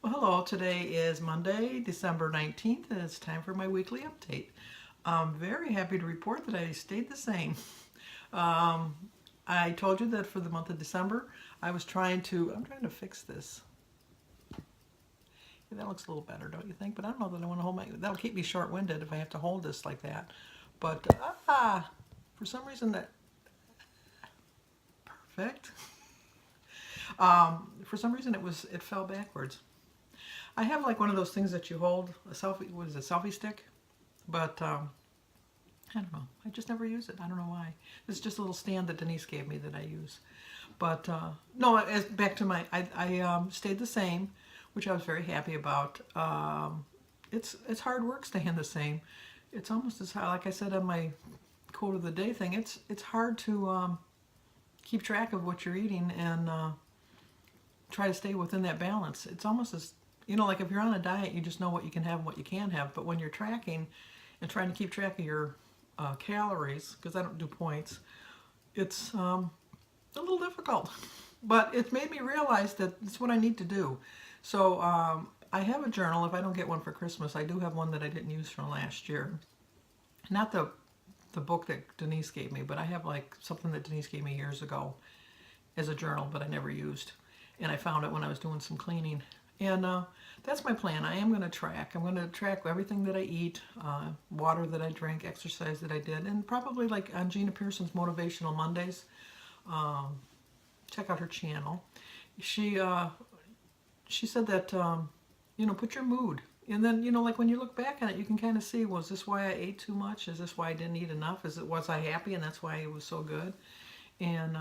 Well, hello. Today is Monday, December 19th, and it's time for my weekly update. I'm very happy to report that I stayed the same. Um, I told you that for the month of December, I'm trying to fix this. Yeah, that looks a little better, don't you think? But I don't know that I want to hold that'll keep me short-winded if I have to hold this like that. But, for some reason perfect. For some reason it fell backwards. I have like one of those things that you hold, a selfie, what is it, selfie stick? But I don't know. I just never use it. I don't know why. It's just a little stand that Denise gave me that I use. But no, back to I stayed the same, which I was very happy about. It's hard work staying the same. It's almost as hard, like I said on my quote of the day thing. It's hard to keep track of what you're eating and try to stay within that balance. It's almost as like if you're on a diet, you just know what you can have and what you can't have. But when you're tracking and trying to keep track of your calories, because I don't do points, it's a little difficult. But it's made me realize that it's what I need to do. So I have a journal. If I don't get one for Christmas, I do have one that I didn't use from last year. Not the book that Denise gave me, but I have like something that Denise gave me years ago as a journal, but I never used. And I found it when I was doing some cleaning. And that's my plan. I am going to track. I'm going to track everything that I eat, water that I drink, exercise that I did, and probably like on Gina Pearson's Motivational Mondays. Check out her channel. She said that put your mood, and then like when you look back on it, you can kind of see, was this why I ate too much? Is this why I didn't eat enough? Was I happy and that's why it was so good? And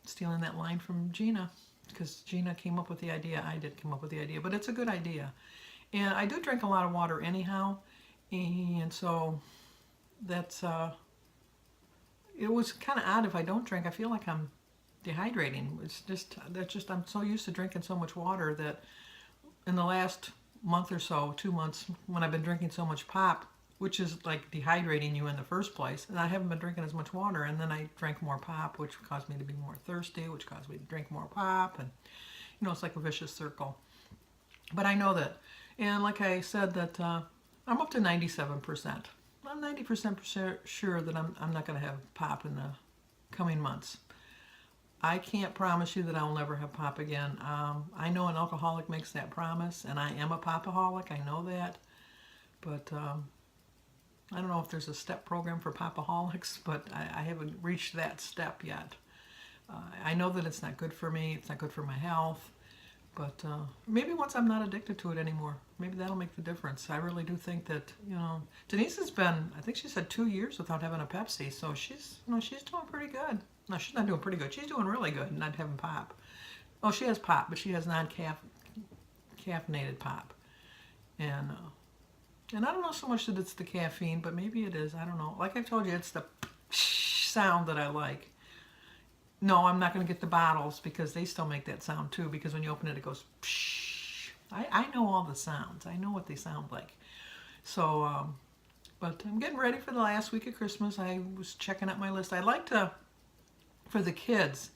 stealing that line from Gina, because Gina came up with the idea. I did come up with the idea, but it's a good idea. And I do drink a lot of water anyhow, and so that's it was kind of odd if I don't drink. I feel like I'm dehydrating. I'm so used to drinking so much water that in the last month or so, 2 months, when I've been drinking so much pop, which is like dehydrating you in the first place, and I haven't been drinking as much water, and then I drank more pop, which caused me to be more thirsty, which caused me to drink more pop, and it's like a vicious circle. But I know that, and like I said, that I'm up to 97%. I'm 90% sure that I'm not going to have pop in the coming months. I can't promise you that I'll never have pop again. I know an alcoholic makes that promise, and I am a popaholic. I know that, but I don't know if there's a step program for popaholics, but I haven't reached that step yet. I know that it's not good for me. It's not good for my health. But maybe once I'm not addicted to it anymore, maybe that'll make the difference. I really do think that, Denise has been, I think she said 2 years without having a Pepsi. So she's doing pretty good. No, she's not doing pretty good. She's doing really good, not having pop. Oh, she has pop, but she has non-caffeinated pop. And I don't know so much that it's the caffeine, but maybe it is. I don't know. Like I told you, it's the sound that I like. No, I'm not going to get the bottles because they still make that sound too, because when you open it, it goes psh. I know all the sounds. I know what they sound like. So, but I'm getting ready for the last week of Christmas. I was checking out my list. I like to, for the kids,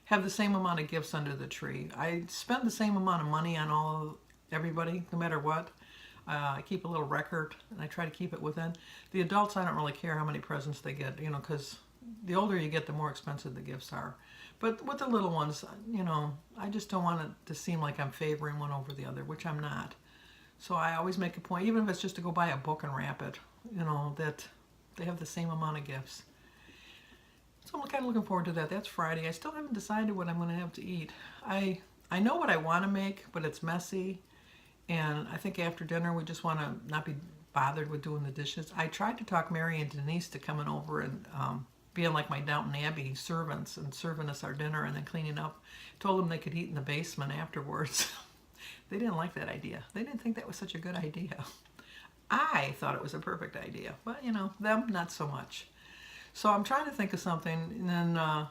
have the same amount of gifts under the tree. I spend the same amount of money on everybody, no matter what. I keep a little record, and I try to keep it within. The adults, I don't really care how many presents they get, because the older you get, the more expensive the gifts are. But with the little ones, I just don't want it to seem like I'm favoring one over the other, which I'm not. So I always make a point, even if it's just to go buy a book and wrap it, that they have the same amount of gifts. So I'm kind of looking forward to that. That's Friday. I still haven't decided what I'm going to have to eat. I know what I want to make, but it's messy. And I think after dinner, we just want to not be bothered with doing the dishes. I tried to talk Mary and Denise to coming over and being like my Downton Abbey servants and serving us our dinner and then cleaning up. Told them they could eat in the basement afterwards. They didn't like that idea. They didn't think that was such a good idea. I thought it was a perfect idea, but them, not so much. So I'm trying to think of something, and then I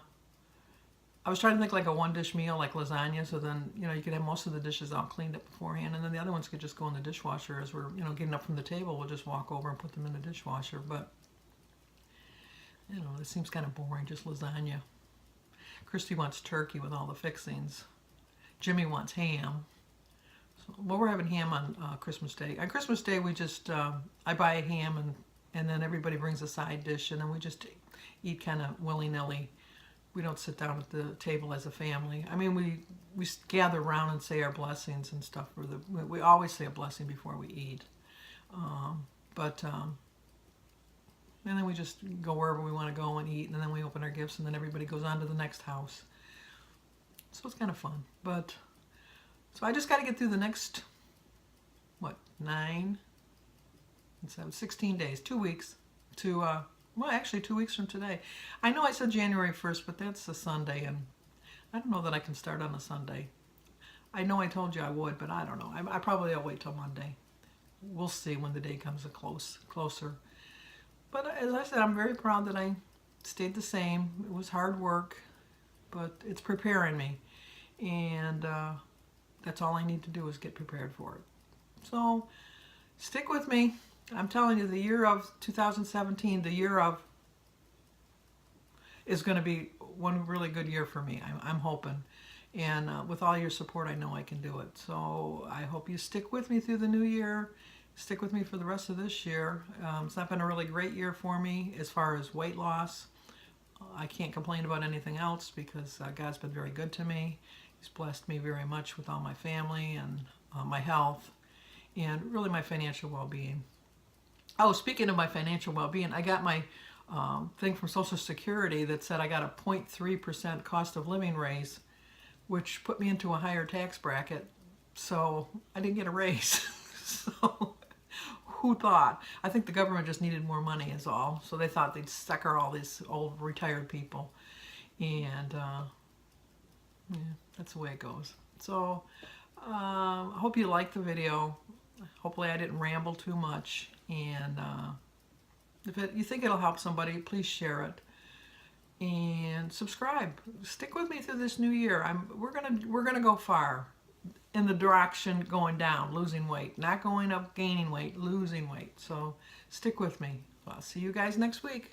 was trying to think like a one-dish meal, like lasagna, so then, you could have most of the dishes all cleaned up beforehand, and then the other ones could just go in the dishwasher as we're, getting up from the table. We'll just walk over and put them in the dishwasher, but, it seems kind of boring, just lasagna. Christy wants turkey with all the fixings. Jimmy wants ham. Well, we're having ham on Christmas Day. On Christmas Day, we just I buy a ham and then everybody brings a side dish, and then we just eat kind of willy-nilly. We don't sit down at the table as a family. I mean, we gather around and say our blessings and stuff. We always say a blessing before we eat. And then we just go wherever we want to go and eat, and then we open our gifts, and then everybody goes on to the next house. So it's kind of fun. So I just got to get through the next, 9 and 7, 16 days, 2 weeks to, well, actually 2 weeks from today. I know I said January 1st, but that's a Sunday, and I don't know that I can start on a Sunday. I know I told you I would, but I don't know. I probably will wait till Monday. We'll see when the day comes closer. But as I said, I'm very proud that I stayed the same. It was hard work, but it's preparing me. And that's all I need to do is get prepared for it. So stick with me. I'm telling you, the year of 2017, is going to be one really good year for me. I'm hoping. And with all your support, I know I can do it. So I hope you stick with me through the new year. Stick with me for the rest of this year. It's not been a really great year for me as far as weight loss. I can't complain about anything else because God's been very good to me. He's blessed me very much with all my family and my health and really my financial well-being. Oh, speaking of my financial well-being, I got my thing from Social Security that said I got a 0.3% cost of living raise, which put me into a higher tax bracket. So I didn't get a raise. So who thought? I think the government just needed more money is all. So they thought they'd sucker all these old retired people. And yeah, that's the way it goes. So I hope you liked the video. Hopefully I didn't ramble too much. And if you think it'll help somebody, please share it. And subscribe. Stick with me through this new year. We're gonna go far in the direction going down, losing weight, not going up, gaining weight, losing weight. So stick with me. I'll see you guys next week.